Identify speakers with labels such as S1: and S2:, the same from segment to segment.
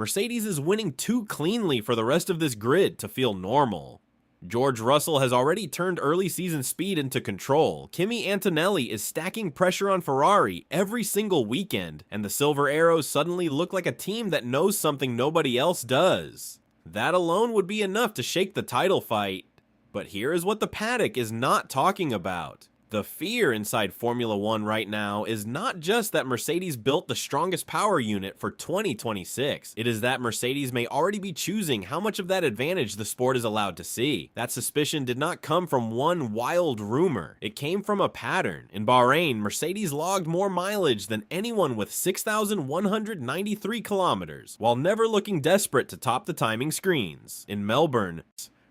S1: Mercedes is winning too cleanly for the rest of this grid to feel normal. George Russell has already turned early season speed into control. Kimi Antonelli is stacking pressure on Ferrari every single weekend, and the Silver Arrows suddenly look like a team that knows something nobody else does. That alone would be enough to shake the title fight. But here is what the paddock is not talking about. The fear inside Formula One right now is not just that Mercedes built the strongest power unit for 2026. It is that Mercedes may already be choosing how much of that advantage the sport is allowed to see. That suspicion did not come from one wild rumor. It came from a pattern. In Bahrain, Mercedes logged more mileage than anyone with 6,193 kilometers, while never looking desperate to top the timing screens. In Melbourne,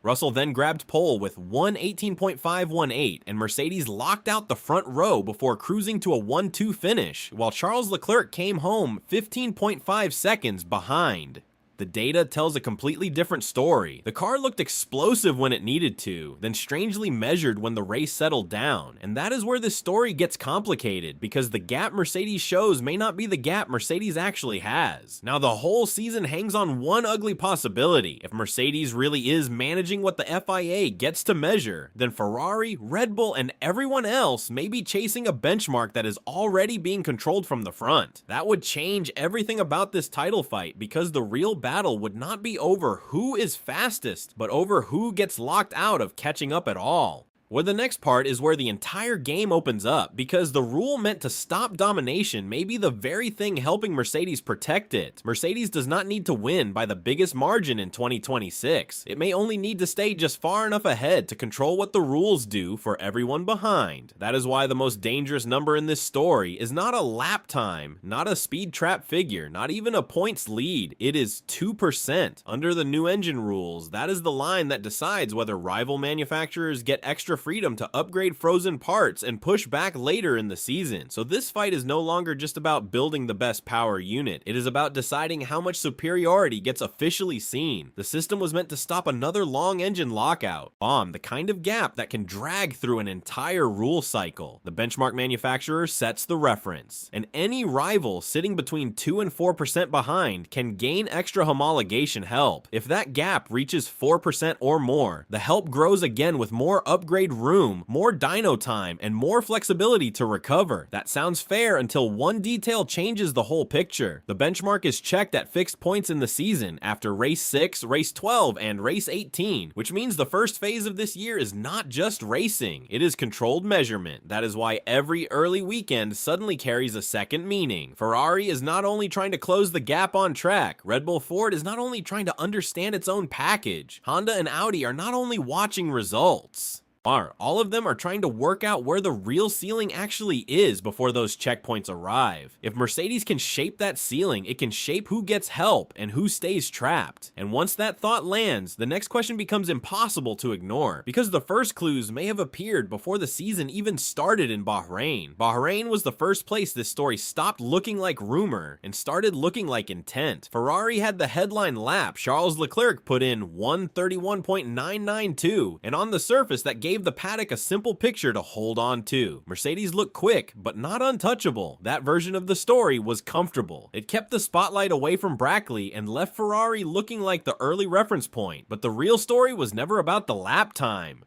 S1: Russell then grabbed pole with 1:18.518, and Mercedes locked out the front row before cruising to a 1-2 finish, while Charles Leclerc came home 15.5 seconds behind. The data tells a completely different story. The car looked explosive when it needed to, then strangely measured when the race settled down. And that is where this story gets complicated, because the gap Mercedes shows may not be the gap Mercedes actually has. Now the whole season hangs on one ugly possibility. If Mercedes really is managing what the FIA gets to measure, then Ferrari, Red Bull, and everyone else may be chasing a benchmark that is already being controlled from the front. That would change everything about this title fight, because the real battle would not be over who is fastest, but over who gets locked out of catching up at all. Well, the next part is where the entire game opens up, because the rule meant to stop domination may be the very thing helping Mercedes protect it. Mercedes does not need to win by the biggest margin in 2026. It may only need to stay just far enough ahead to control what the rules do for everyone behind. That is why the most dangerous number in this story is not a lap time, not a speed trap figure, not even a points lead. It is 2%. Under the new engine rules, that is the line that decides whether rival manufacturers get extra freedom to upgrade frozen parts and push back later in the season. So this fight is no longer just about building the best power unit. It is about deciding how much superiority gets officially seen. The system was meant to stop another long engine lockout, the kind of gap that can drag through an entire rule cycle. The benchmark manufacturer sets the reference, and any rival sitting between 2 and 4% behind can gain extra homologation help. If that gap reaches 4% or more, the help grows again with more upgrade room, more dyno time, and more flexibility to recover. That sounds fair until one detail changes the whole picture. The benchmark is checked at fixed points in the season after race 6, race 12, and race 18, which means the first phase of this year is not just racing, it is controlled measurement. That is why every early weekend suddenly carries a second meaning. Ferrari is not only trying to close the gap on track, Red Bull Ford is not only trying to understand its own package, Honda and Audi are not only watching results. All of them are trying to work out where the real ceiling actually is before those checkpoints arrive. If Mercedes can shape that ceiling, it can shape who gets help and who stays trapped. And once that thought lands, the next question becomes impossible to ignore, because the first clues may have appeared before the season even started in Bahrain. Bahrain was the first place this story stopped looking like rumor and started looking like intent. Ferrari had the headline lap. Charles Leclerc put in 1:31.992, and on the surface that gave the paddock a simple picture to hold on to. Mercedes looked quick, but not untouchable. That version of the story was comfortable. It kept the spotlight away from Brackley and left Ferrari looking like the early reference point, but the real story was never about the lap time.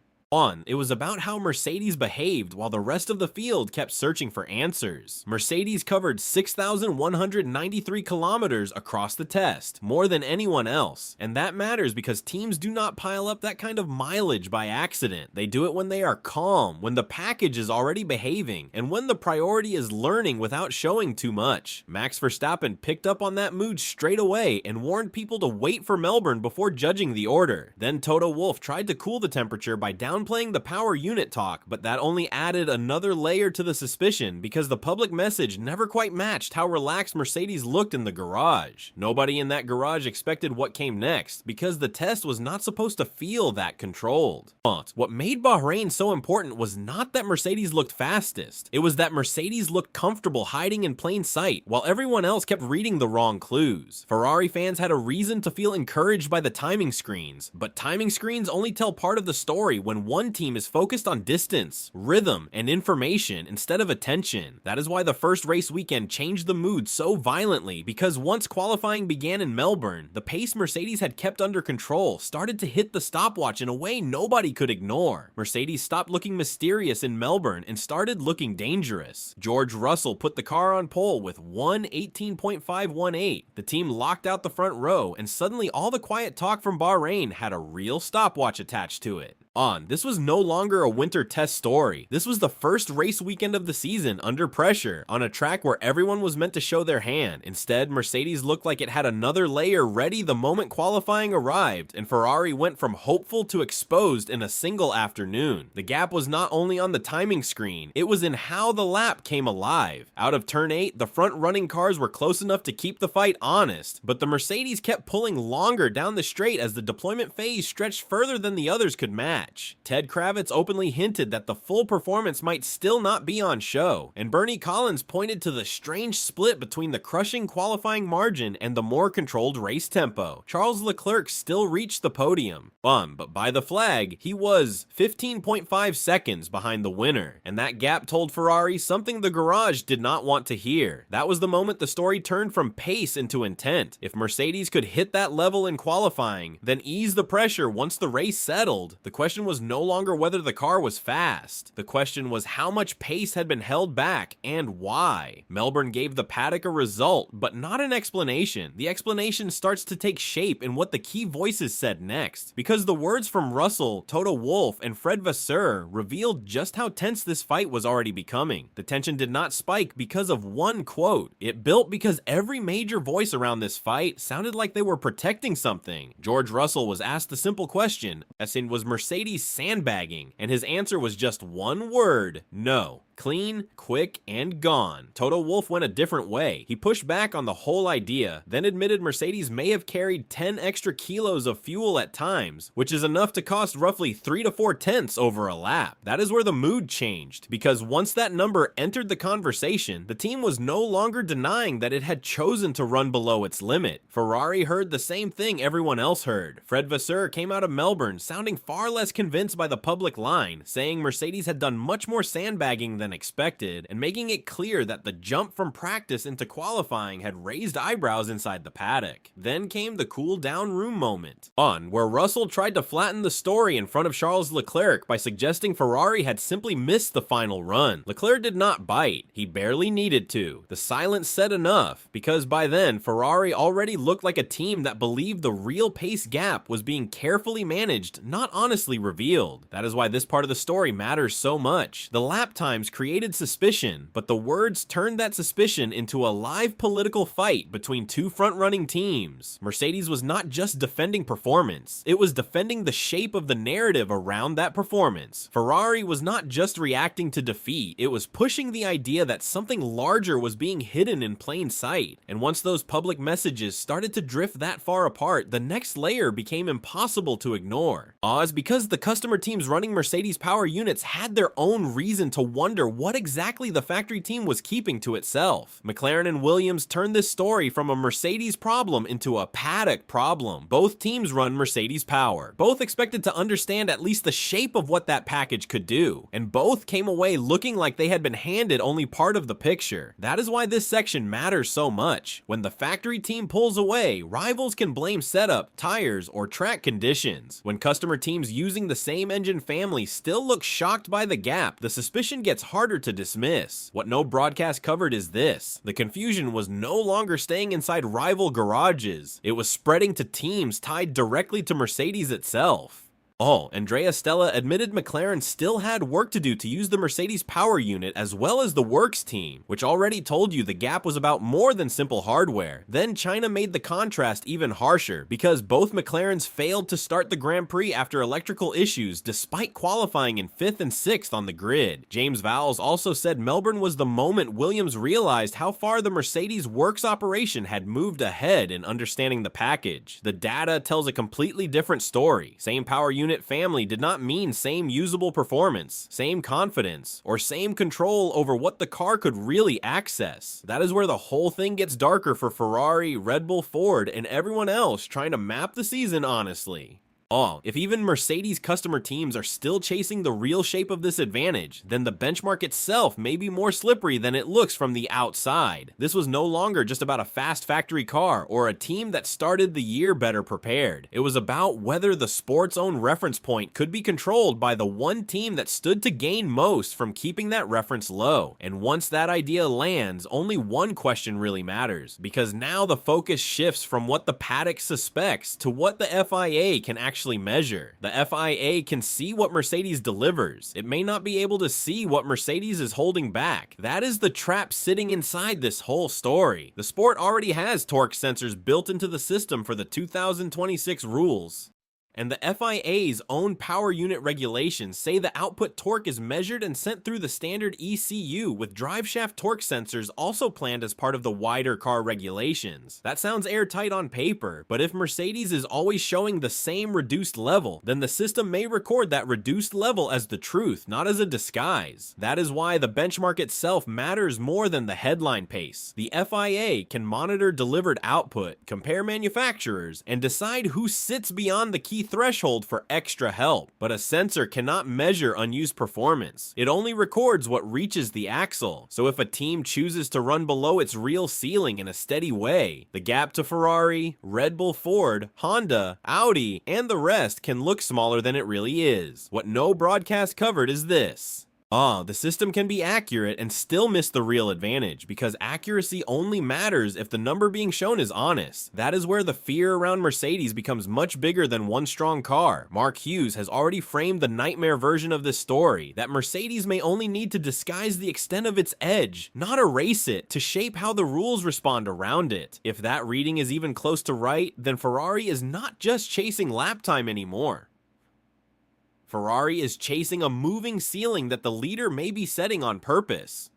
S1: It was about how Mercedes behaved while the rest of the field kept searching for answers. Mercedes covered 6,193 kilometers across the test, more than anyone else. And that matters because teams do not pile up that kind of mileage by accident. They do it when they are calm, when the package is already behaving, and when the priority is learning without showing too much. Max Verstappen picked up on that mood straight away and warned people to wait for Melbourne before judging the order. Then Toto Wolff tried to cool the temperature by downplaying the power unit talk, but that only added another layer to the suspicion because the public message never quite matched how relaxed Mercedes looked in the garage. Nobody in that garage expected what came next because the test was not supposed to feel that controlled. What made Bahrain so important was not that Mercedes looked fastest, it was that Mercedes looked comfortable hiding in plain sight while everyone else kept reading the wrong clues. Ferrari fans had a reason to feel encouraged by the timing screens, but timing screens only tell part of the story when one team is focused on distance, rhythm, and information instead of attention. That is why the first race weekend changed the mood so violently, because once qualifying began in Melbourne, the pace Mercedes had kept under control started to hit the stopwatch in a way nobody could ignore. Mercedes stopped looking mysterious in Melbourne and started looking dangerous. George Russell put the car on pole with 1:18.518. The team locked out the front row, and suddenly all the quiet talk from Bahrain had a real stopwatch attached to it. This was no longer a winter test story. This was the first race weekend of the season under pressure, on a track where everyone was meant to show their hand. Instead, Mercedes looked like it had another layer ready the moment qualifying arrived, and Ferrari went from hopeful to exposed in a single afternoon. The gap was not only on the timing screen, it was in how the lap came alive. Out of turn 8, the front-running cars were close enough to keep the fight honest, but the Mercedes kept pulling longer down the straight as the deployment phase stretched further than the others could match. Ted Kravitz openly hinted that the full performance might still not be on show, and Bernie Collins pointed to the strange split between the crushing qualifying margin and the more controlled race tempo. Charles Leclerc still reached the podium, but by the flag, he was 15.5 seconds behind the winner, and that gap told Ferrari something the garage did not want to hear. That was the moment the story turned from pace into intent. If Mercedes could hit that level in qualifying, then ease the pressure once the race settled, the question was no longer whether the car was fast. The question was how much pace had been held back and why. Melbourne gave the paddock a result, but not an explanation. The explanation starts to take shape in what the key voices said next, because the words from Russell, Toto Wolff, and Fred Vasseur revealed just how tense this fight was already becoming. The tension did not spike because of one quote. It built because every major voice around this fight sounded like they were protecting something. George Russell was asked the simple question, as in, was Mercedes sandbagging? And his answer was just one word: no. Clean, quick, and gone. Toto Wolff went a different way. He pushed back on the whole idea, then admitted Mercedes may have carried 10 extra kilos of fuel at times, which is enough to cost roughly 3 to 4 tenths over a lap. That is where the mood changed, because once that number entered the conversation, the team was no longer denying that it had chosen to run below its limit. Ferrari heard the same thing everyone else heard. Fred Vasseur came out of Melbourne sounding far less convinced by the public line, saying Mercedes had done much more sandbagging than expected, and making it clear that the jump from practice into qualifying had raised eyebrows inside the paddock. Then came the cool down room moment, where Russell tried to flatten the story in front of Charles Leclerc by suggesting Ferrari had simply missed the final run. Leclerc did not bite. He barely needed to. The silence said enough, because by then Ferrari already looked like a team that believed the real pace gap was being carefully managed, not honestly revealed. That is why this part of the story matters so much. The lap times created suspicion, but the words turned that suspicion into a live political fight between two front-running teams. Mercedes was not just defending performance, it was defending the shape of the narrative around that performance. Ferrari was not just reacting to defeat, it was pushing the idea that something larger was being hidden in plain sight. And once those public messages started to drift that far apart, the next layer became impossible to ignore. Because the customer teams running Mercedes power units had their own reason to wonder what exactly the factory team was keeping to itself. McLaren and Williams turned this story from a Mercedes problem into a paddock problem. Both teams run Mercedes power. Both expected to understand at least the shape of what that package could do, and both came away looking like they had been handed only part of the picture. That is why this section matters so much. When the factory team pulls away, rivals can blame setup, tires, or track conditions. When customer teams using the same engine family still look shocked by the gap, the suspicion gets harder to dismiss. What no broadcast covered is this: the confusion was no longer staying inside rival garages, it was spreading to teams tied directly to Mercedes itself. Andrea Stella admitted McLaren still had work to do to use the Mercedes power unit as well as the works team, which already told you the gap was about more than simple hardware. Then China made the contrast even harsher, because both McLarens failed to start the Grand Prix after electrical issues despite qualifying in 5th and 6th on the grid. James Vowles also said Melbourne was the moment Williams realized how far the Mercedes works operation had moved ahead in understanding the package. The data tells a completely different story. Same power unit family did not mean same usable performance, same confidence, or same control over what the car could really access. That is where the whole thing gets darker for Ferrari, Red Bull, Ford, and everyone else trying to map the season honestly. If even Mercedes customer teams are still chasing the real shape of this advantage, then the benchmark itself may be more slippery than it looks from the outside. This was no longer just about a fast factory car or a team that started the year better prepared. It was about whether the sport's own reference point could be controlled by the one team that stood to gain most from keeping that reference low. And once that idea lands, only one question really matters, because now the focus shifts from what the paddock suspects to what the FIA can actually measure. The FIA can see what Mercedes delivers. It may not be able to see what Mercedes is holding back. That is the trap sitting inside this whole story. The sport already has torque sensors built into the system for the 2026 rules. And the FIA's own power unit regulations say the output torque is measured and sent through the standard ECU, with driveshaft torque sensors also planned as part of the wider car regulations. That sounds airtight on paper, but if Mercedes is always showing the same reduced level, then the system may record that reduced level as the truth, not as a disguise. That is why the benchmark itself matters more than the headline pace. The FIA can monitor delivered output, compare manufacturers, and decide who sits beyond the key threshold for extra help, but a sensor cannot measure unused performance. It only records what reaches the axle. So if a team chooses to run below its real ceiling in a steady way, the gap to Ferrari, Red Bull, Ford, Honda, Audi, and the rest can look smaller than it really is. What no broadcast covered is this. The system can be accurate and still miss the real advantage, because accuracy only matters if the number being shown is honest. That is where the fear around Mercedes becomes much bigger than one strong car. Mark Hughes has already framed the nightmare version of this story, that Mercedes may only need to disguise the extent of its edge, not erase it, to shape how the rules respond around it. If that reading is even close to right, then Ferrari is not just chasing lap time anymore. Ferrari is chasing a moving ceiling that the leader may be setting on purpose.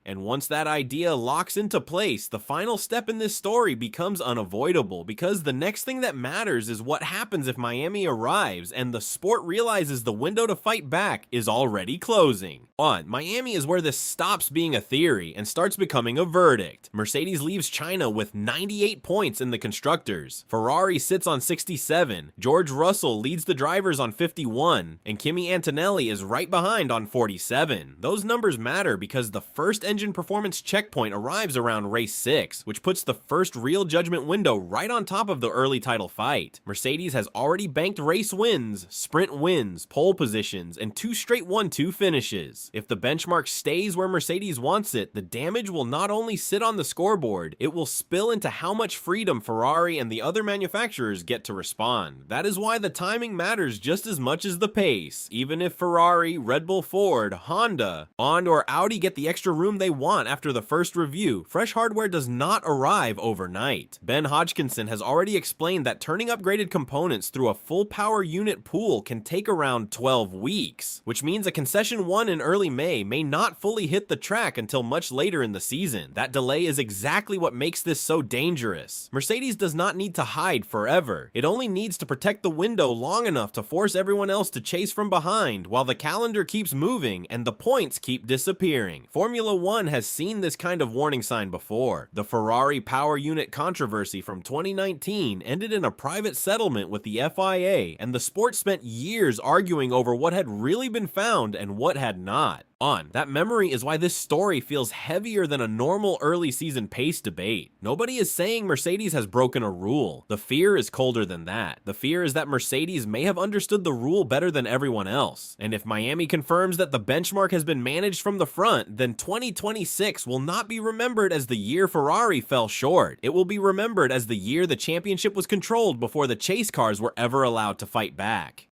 S1: And once that idea locks into place, the final step in this story becomes unavoidable, because the next thing that matters is what happens if Miami arrives and the sport realizes the window to fight back is already closing. Miami is where this stops being a theory and starts becoming a verdict. Mercedes leaves China with 98 points in the constructors. Ferrari sits on 67. George Russell leads the drivers on 51, and Kimi Antonelli is right behind on 47. Those numbers matter because the first engine performance checkpoint arrives around race 6, which puts the first real judgment window right on top of the early title fight. Mercedes has already banked race wins, sprint wins, pole positions, and 2 straight 1-2 finishes. If the benchmark stays where Mercedes wants it, the damage will not only sit on the scoreboard, it will spill into how much freedom Ferrari and the other manufacturers get to respond. That is why the timing matters just as much as the pace. Even if Ferrari, Red Bull, Ford, Honda, or Audi get the extra room they want after the first review, fresh hardware does not arrive overnight. Ben Hodgkinson has already explained that turning upgraded components through a full power unit pool can take around 12 weeks, which means a concession 1 in early May may not fully hit the track until much later in the season. That delay is exactly what makes this so dangerous. Mercedes does not need to hide forever. It only needs to protect the window long enough to force everyone else to chase from behind while the calendar keeps moving and the points keep disappearing. Formula 1 has seen this kind of warning sign before. The Ferrari power unit controversy from 2019 ended in a private settlement with the FIA, and the sport spent years arguing over what had really been found and what had not. That memory is why this story feels heavier than a normal early season pace debate. Nobody is saying Mercedes has broken a rule. The fear is colder than that. The fear is that Mercedes may have understood the rule better than everyone else. And if Miami confirms that the benchmark has been managed from the front, then 2026 will not be remembered as the year Ferrari fell short. It will be remembered as the year the championship was controlled before the chase cars were ever allowed to fight back.